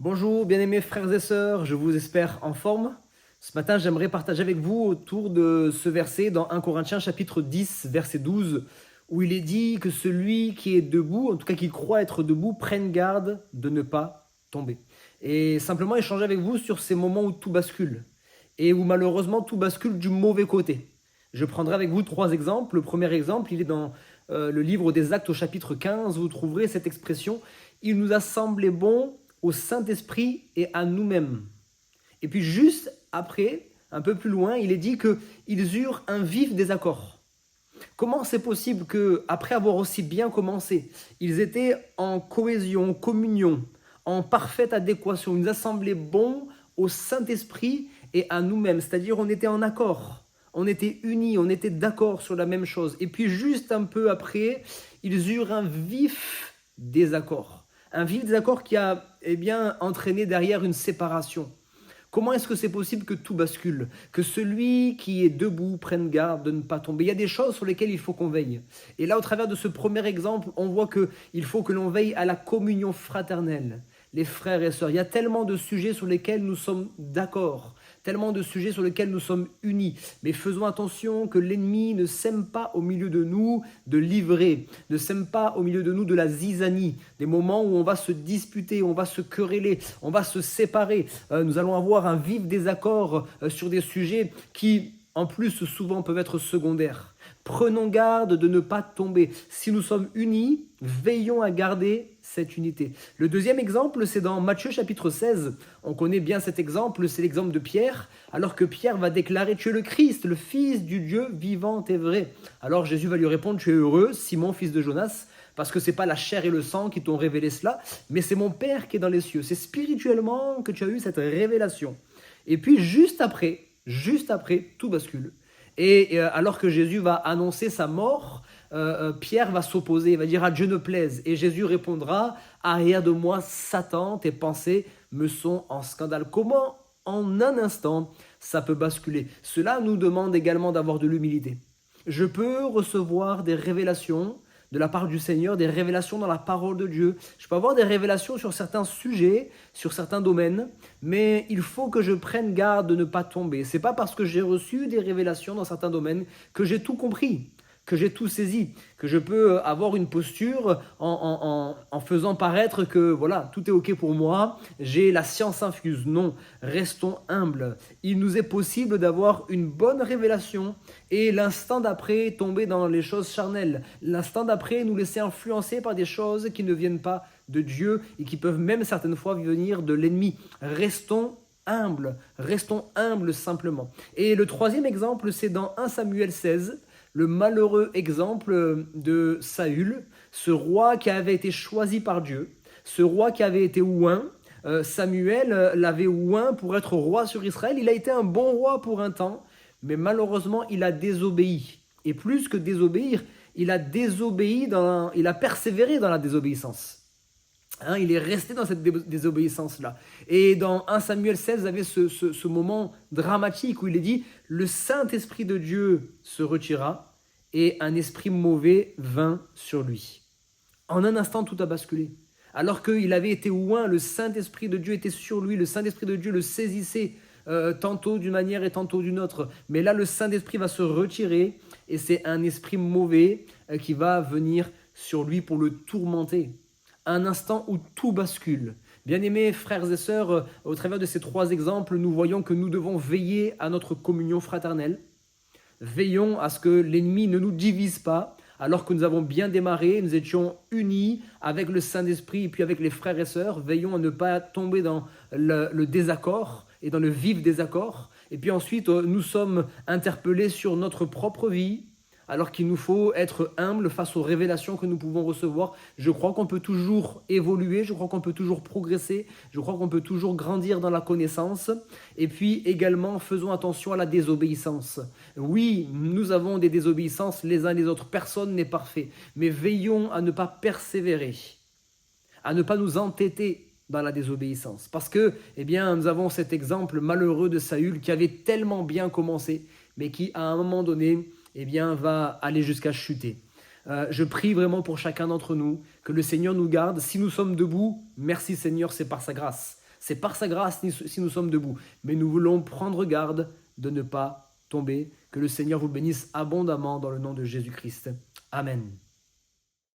Bonjour, bien-aimés frères et sœurs, je vous espère en forme. Ce matin, j'aimerais partager avec vous autour de ce verset dans 1 Corinthiens chapitre 10, verset 12, où il est dit que celui qui est debout, en tout cas qui croit être debout, prenne garde de ne pas tomber. Et simplement échanger avec vous sur ces moments où tout bascule, et où malheureusement tout bascule du mauvais côté. Je prendrai avec vous trois exemples. Le premier exemple, il est dans le livre des Actes au chapitre 15, vous trouverez cette expression « Il nous a semblé bon au Saint-Esprit et à nous-mêmes ». Et puis juste après, un peu plus loin, il est dit qu'ils eurent un vif désaccord. Comment c'est possible qu'après avoir aussi bien commencé, ils étaient en cohésion, en communion, en parfaite adéquation, ils nous a semblé bon au Saint-Esprit et à nous-mêmes, c'est-à-dire on était en accord, on était unis, on était d'accord sur la même chose. Et puis juste un peu après, ils eurent un vif désaccord. Un vif désaccord qui a entraîné derrière une séparation. Comment est-ce que c'est possible que tout bascule? Que celui qui est debout prenne garde de ne pas tomber. Il y a des choses sur lesquelles il faut qu'on veille. Et là, au travers de ce premier exemple, on voit qu'il faut que l'on veille à la communion fraternelle. Les frères et sœurs, il y a tellement de sujets sur lesquels nous sommes d'accord, tellement de sujets sur lesquels nous sommes unis. Mais faisons attention que l'ennemi ne sème pas au milieu de nous de l'ivraie, ne sème pas au milieu de nous de la zizanie, des moments où on va se disputer, on va se quereller, on va se séparer. Nous allons avoir un vif désaccord sur des sujets qui, en plus, souvent peuvent être secondaires. Prenons garde de ne pas tomber. Si nous sommes unis, veillons à garder cette unité. Le deuxième exemple, c'est dans Matthieu chapitre 16. On connaît bien cet exemple, c'est l'exemple de Pierre. Alors que Pierre va déclarer « Tu es le Christ, le Fils du Dieu vivant et vrai ». Alors Jésus va lui répondre « Tu es heureux, Simon, fils de Jonas, parce que ce n'est pas la chair et le sang qui t'ont révélé cela, mais c'est mon Père qui est dans les cieux. C'est spirituellement que tu as eu cette révélation. » Et puis juste après, tout bascule. Et alors que Jésus va annoncer sa mort, Pierre va s'opposer, il va dire « à Dieu ne plaise ». Et Jésus répondra « arrière de moi, Satan, tes pensées me sont en scandale ». Comment, en un instant, ça peut basculer? Cela nous demande également d'avoir de l'humilité. Je peux recevoir des révélations de la part du Seigneur, des révélations dans la parole de Dieu. Je peux avoir des révélations sur certains sujets, sur certains domaines, mais il faut que je prenne garde de ne pas tomber. C'est pas parce que j'ai reçu des révélations dans certains domaines que j'ai tout compris, que j'ai tout saisi, que je peux avoir une posture en faisant paraître que voilà, tout est ok pour moi, j'ai la science infuse. Non, restons humbles. Il nous est possible d'avoir une bonne révélation et l'instant d'après tomber dans les choses charnelles, l'instant d'après nous laisser influencer par des choses qui ne viennent pas de Dieu et qui peuvent même certaines fois venir de l'ennemi. Restons humbles simplement. Et le troisième exemple, c'est dans 1 Samuel 16, le malheureux exemple de Saül, ce roi qui avait été choisi par Dieu, ce roi qui avait été oint. Samuel l'avait oint pour être roi sur Israël. Il a été un bon roi pour un temps, mais malheureusement, il a désobéi. Et plus que désobéir, il a persévéré dans la désobéissance. Il est resté dans cette désobéissance-là. Et dans 1 Samuel 16, vous avez ce moment dramatique où il est dit « Le Saint-Esprit de Dieu se retira et un esprit mauvais vint sur lui. » En un instant, tout a basculé. Alors qu'il avait été oint, le Saint-Esprit de Dieu était sur lui, le Saint-Esprit de Dieu le saisissait tantôt d'une manière et tantôt d'une autre. Mais là, le Saint-Esprit va se retirer et c'est un esprit mauvais qui va venir sur lui pour le tourmenter. Un instant où tout bascule. Bien-aimés frères et sœurs, au travers de ces trois exemples, nous voyons que nous devons veiller à notre communion fraternelle. Veillons à ce que l'ennemi ne nous divise pas, alors que nous avons bien démarré, nous étions unis avec le Saint-Esprit et puis avec les frères et sœurs. Veillons à ne pas tomber dans le désaccord et dans le vif désaccord. Et puis ensuite, nous sommes interpellés sur notre propre vie, alors qu'il nous faut être humble face aux révélations que nous pouvons recevoir. Je crois qu'on peut toujours évoluer, je crois qu'on peut toujours progresser, je crois qu'on peut toujours grandir dans la connaissance. Et puis également, faisons attention à la désobéissance. Oui, nous avons des désobéissances les uns les autres, personne n'est parfait, mais veillons à ne pas persévérer, à ne pas nous entêter dans la désobéissance. Parce que, nous avons cet exemple malheureux de Saül qui avait tellement bien commencé, mais qui, à un moment donné, va aller jusqu'à chuter. Je prie vraiment pour chacun d'entre nous, que le Seigneur nous garde. Si nous sommes debout, merci Seigneur, c'est par sa grâce. c'est par sa grâce si nous sommes debout. Mais nous voulons prendre garde de ne pas tomber. Que le Seigneur vous bénisse abondamment dans le nom de Jésus-Christ. Amen.